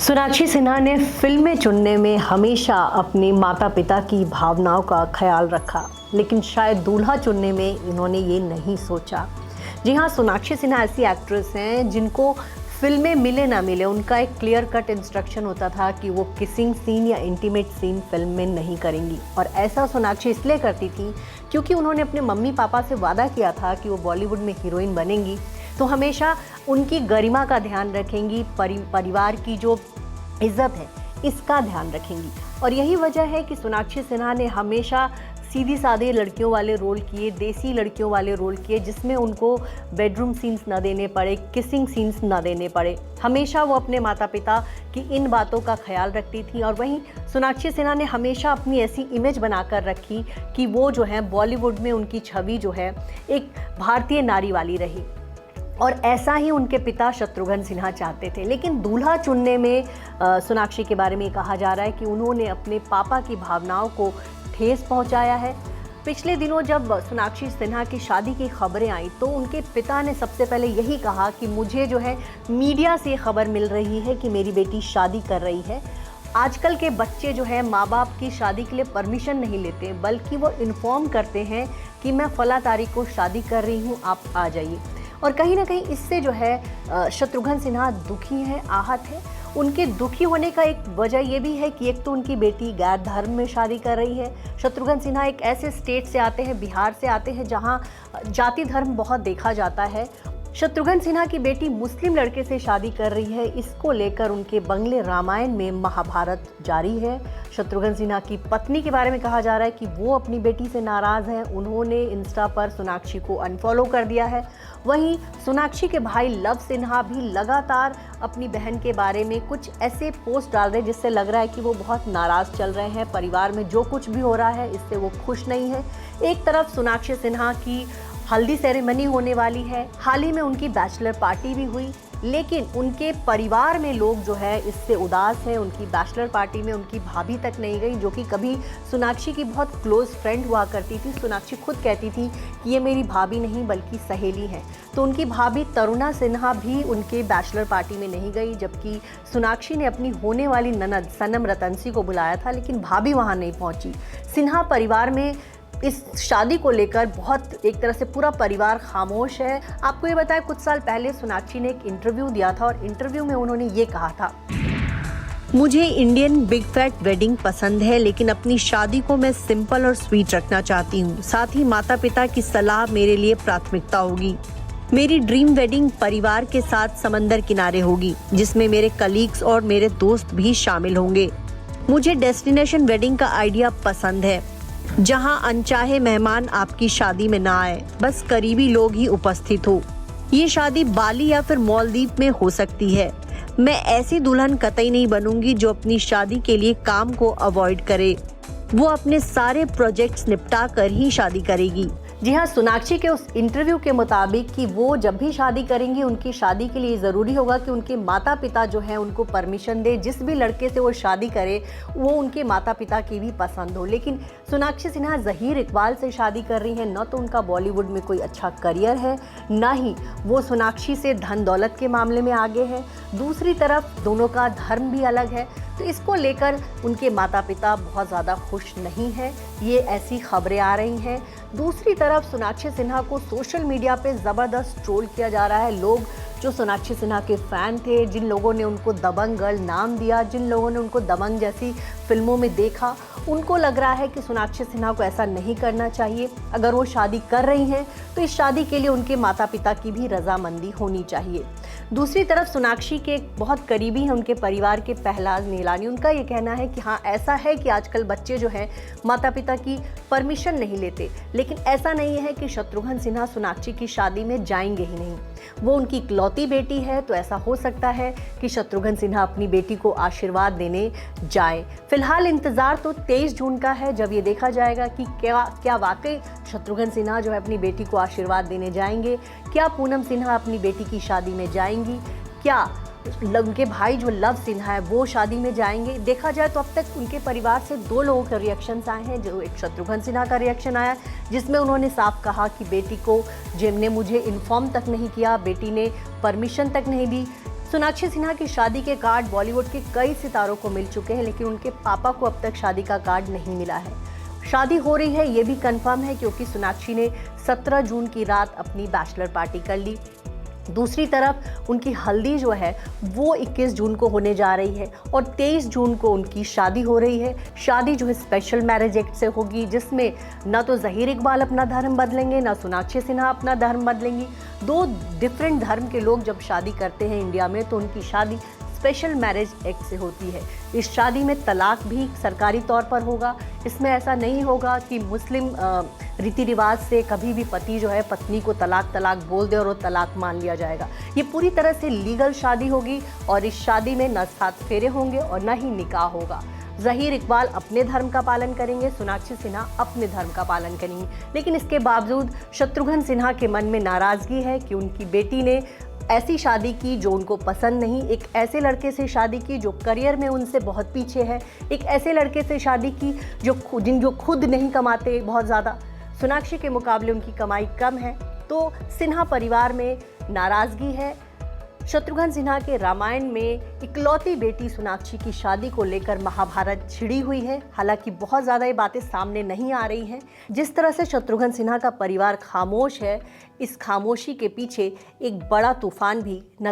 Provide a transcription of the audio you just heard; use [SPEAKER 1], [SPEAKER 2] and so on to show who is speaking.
[SPEAKER 1] सोनाक्षी सिन्हा ने फिल्में चुनने में हमेशा अपने माता पिता की भावनाओं का ख्याल रखा, लेकिन शायद दूल्हा चुनने में इन्होंने ये नहीं सोचा। जी हाँ, सोनाक्षी सिन्हा ऐसी एक्ट्रेस हैं जिनको फिल्में मिले ना मिले, उनका एक क्लियर कट इंस्ट्रक्शन होता था कि वो किसिंग सीन या इंटीमेट सीन फिल्म में नहीं करेंगी। और ऐसा सोनाक्षी इसलिए करती थी क्योंकि उन्होंने अपने मम्मी पापा से वादा किया था कि वो बॉलीवुड में हीरोइन बनेंगी, तो हमेशा उनकी गरिमा का ध्यान रखेंगी, परिवार की जो इज्जत है इसका ध्यान रखेंगी। और यही वजह है कि सोनाक्षी सिन्हा ने हमेशा सीधी साधे लड़कियों वाले रोल किए, देसी लड़कियों वाले रोल किए, जिसमें उनको बेडरूम सीन्स ना देने पड़े, किसिंग सीन्स ना देने पड़े। हमेशा वो अपने माता पिता की इन बातों का ख्याल रखती थी। और वहीं सोनाक्षी सिन्हा ने हमेशा अपनी ऐसी इमेज बनाकर रखी कि वो जो है बॉलीवुड में उनकी छवि जो है एक भारतीय नारी वाली रही, और ऐसा ही उनके पिता शत्रुघ्न सिन्हा चाहते थे। लेकिन दूल्हा चुनने में सोनाक्षी के बारे में कहा जा रहा है कि उन्होंने अपने पापा की भावनाओं को ठेस पहुंचाया है। पिछले दिनों जब सोनाक्षी सिन्हा की शादी की खबरें आई तो उनके पिता ने सबसे पहले यही कहा कि मुझे जो है मीडिया से खबर मिल रही है कि मेरी बेटी शादी कर रही है। आजकल के बच्चे जो है माँ बाप की शादी के लिए परमिशन नहीं लेते, बल्कि वो इन्फॉर्म करते हैं कि मैं फला तारीख को शादी कर रही हूँ, आप आ जाइए। और कहीं ना कहीं इससे जो है शत्रुघ्न सिन्हा दुखी हैं, आहत हैं। उनके दुखी होने का एक वजह ये भी है कि एक तो उनकी बेटी गैर धर्म में शादी कर रही है। शत्रुघ्न सिन्हा एक ऐसे स्टेट से आते हैं, बिहार से आते हैं, जहां जाति धर्म बहुत देखा जाता है। शत्रुघ्न सिन्हा की बेटी मुस्लिम लड़के से शादी कर रही है, इसको लेकर उनके बंगले रामायण में महाभारत जारी है। शत्रुघ्न सिन्हा की पत्नी के बारे में कहा जा रहा है कि वो अपनी बेटी से नाराज़ हैं, उन्होंने इंस्टा पर सोनाक्षी को अनफॉलो कर दिया है। वहीं सोनाक्षी के भाई लव सिन्हा भी लगातार अपनी बहन के बारे में कुछ ऐसे पोस्ट डाल रहे हैं जिससे लग रहा है कि वो बहुत नाराज़ चल रहे हैं, परिवार में जो कुछ भी हो रहा है इससे वो खुश नहीं है। एक तरफ सोनाक्षी सिन्हा की हल्दी सेरेमनी होने वाली है, हाल ही में उनकी बैचलर पार्टी भी हुई, लेकिन उनके परिवार में लोग जो है इससे उदास हैं। उनकी बैचलर पार्टी में उनकी भाभी तक नहीं गई, जो कि कभी सोनाक्षी की बहुत क्लोज फ्रेंड हुआ करती थी। सोनाक्षी खुद कहती थी कि ये मेरी भाभी नहीं बल्कि सहेली है। तो उनकी भाभी तरुणा सिन्हा भी उनके बैचलर पार्टी में नहीं गई, जबकि सोनाक्षी ने अपनी होने वाली ननद सनम रतनसी को बुलाया था, लेकिन भाभी वहाँ नहीं पहुँची। सिन्हा परिवार में इस शादी को लेकर बहुत एक तरह से पूरा परिवार खामोश है। आपको ये बताया, कुछ साल पहले सोनाक्षी ने एक इंटरव्यू दिया था और इंटरव्यू में उन्होंने ये कहा था, मुझे इंडियन बिग फैट वेडिंग पसंद है, लेकिन अपनी शादी को मैं सिंपल और स्वीट रखना चाहती हूँ। साथ ही माता पिता की सलाह मेरे लिए प्राथमिकता होगी। मेरी ड्रीम वेडिंग परिवार के साथ समंदर किनारे होगी, जिसमें मेरे कलीग्स और मेरे दोस्त भी शामिल होंगे। मुझे डेस्टिनेशन वेडिंग का आइडिया पसंद है, जहां अनचाहे मेहमान आपकी शादी में ना आए, बस करीबी लोग ही उपस्थित हो। ये शादी बाली या फिर मालदीव में हो सकती है। मैं ऐसी दुल्हन कतई नहीं बनूंगी जो अपनी शादी के लिए काम को अवॉइड करे। वो अपने सारे प्रोजेक्ट्स निपटा कर ही शादी करेगी। जी हाँ, सोनाक्षी के उस इंटरव्यू के मुताबिक कि वो जब भी शादी करेंगी, उनकी शादी के लिए ज़रूरी होगा कि उनके माता पिता जो हैं उनको परमिशन दे। जिस भी लड़के से वो शादी करे वो उनके माता पिता की भी पसंद हो। लेकिन सोनाक्षी सिन्हा ज़हीर इकबाल से शादी कर रही हैं, न तो उनका बॉलीवुड में कोई अच्छा करियर है, ना ही वो सोनाक्षी से धन दौलत के मामले में आगे है। दूसरी तरफ दोनों का धर्म भी अलग है, तो इसको लेकर उनके माता पिता बहुत ज़्यादा खुश नहीं हैं। ये ऐसी खबरें आ रही हैं। दूसरी तरफ सोनाक्षी सिन्हा को सोशल मीडिया पे ज़बरदस्त ट्रोल किया जा रहा है। लोग जो सोनाक्षी सिन्हा के फ़ैन थे, जिन लोगों ने उनको दबंग गर्ल नाम दिया, जिन लोगों ने उनको दबंग जैसी फिल्मों में देखा, उनको लग रहा है कि सोनाक्षी सिन्हा को ऐसा नहीं करना चाहिए। अगर वो शादी कर रही हैं तो इस शादी के लिए उनके माता पिता की भी रजामंदी होनी चाहिए। दूसरी तरफ सोनाक्षी के बहुत करीबी हैं उनके परिवार के पहलाज नीलानी। उनका ये कहना है कि हाँ, ऐसा है कि आजकल बच्चे जो हैं माता पिता की परमिशन नहीं लेते, लेकिन ऐसा नहीं है कि शत्रुघ्न सिन्हा सोनाक्षी की शादी में जाएंगे ही नहीं। वो उनकी इकलौती बेटी है, तो ऐसा हो सकता है कि शत्रुघ्न सिन्हा अपनी बेटी को आशीर्वाद देने जाए। फिलहाल इंतज़ार तो 23 जून का है, जब ये देखा जाएगा कि क्या वाकई शत्रुघ्न सिन्हा जो है अपनी बेटी को आशीर्वाद देने जाएंगे, क्या पूनम सिन्हा अपनी बेटी की शादी में जाएंगी, क्या उनके भाई जो लव सिन्हा है वो शादी में जाएंगे। देखा जाए तो अब तक उनके परिवार से 2 लोगों के रिएक्शंस आए हैं। जो एक शत्रुघ्न सिन्हा का रिएक्शन आया, जिसमें उन्होंने साफ कहा कि बेटी को जिनने मुझे इन्फॉर्म तक नहीं किया, बेटी ने परमिशन तक नहीं दी। सोनाक्षी सिन्हा की शादी के कार्ड बॉलीवुड के कई सितारों को मिल चुके हैं, लेकिन उनके पापा को अब तक शादी का कार्ड नहीं मिला है। शादी हो रही है ये भी कंफर्म है, क्योंकि सोनाक्षी ने 17 जून की रात अपनी बैचलर पार्टी कर ली। दूसरी तरफ उनकी हल्दी जो है वो 21 जून को होने जा रही है और 23 जून को उनकी शादी हो रही है। शादी जो है स्पेशल मैरिज एक्ट से होगी, जिसमें ना तो ज़हीर इकबाल अपना धर्म बदलेंगे, ना सोनाक्षी सिन्हा अपना धर्म बदलेंगी। दो डिफरेंट धर्म के लोग जब शादी करते हैं इंडिया में, तो उनकी शादी स्पेशल मैरिज एक्ट से होती है। इस शादी में तलाक भी सरकारी तौर पर होगा। इसमें ऐसा नहीं होगा कि मुस्लिम रीति रिवाज से कभी भी पति जो है पत्नी को तलाक बोल दे और वो तलाक मान लिया जाएगा। ये पूरी तरह से लीगल शादी होगी और इस शादी में न 7 फेरे होंगे और न ही निकाह होगा। ज़हीर इकबाल अपने धर्म का पालन करेंगे, सोनाक्षी सिन्हा अपने धर्म का पालन करेंगी। लेकिन इसके बावजूद शत्रुघ्न सिन्हा के मन में नाराज़गी है कि उनकी बेटी ने ऐसी शादी की जो उनको पसंद नहीं, एक ऐसे लड़के से शादी की जो करियर में उनसे बहुत पीछे है, एक ऐसे लड़के से शादी की जो खुद नहीं कमाते बहुत ज़्यादा। सोनाक्षी के मुकाबले उनकी कमाई कम है, तो सिन्हा परिवार में नाराज़गी है। शत्रुघ्न सिन्हा के रामायण में इकलौती बेटी सोनाक्षी की शादी को लेकर महाभारत छिड़ी हुई है। हालांकि बहुत ज़्यादा ये बातें सामने नहीं आ रही हैं। जिस तरह से शत्रुघ्न सिन्हा का परिवार खामोश है, इस खामोशी के पीछे एक बड़ा तूफान भी नजर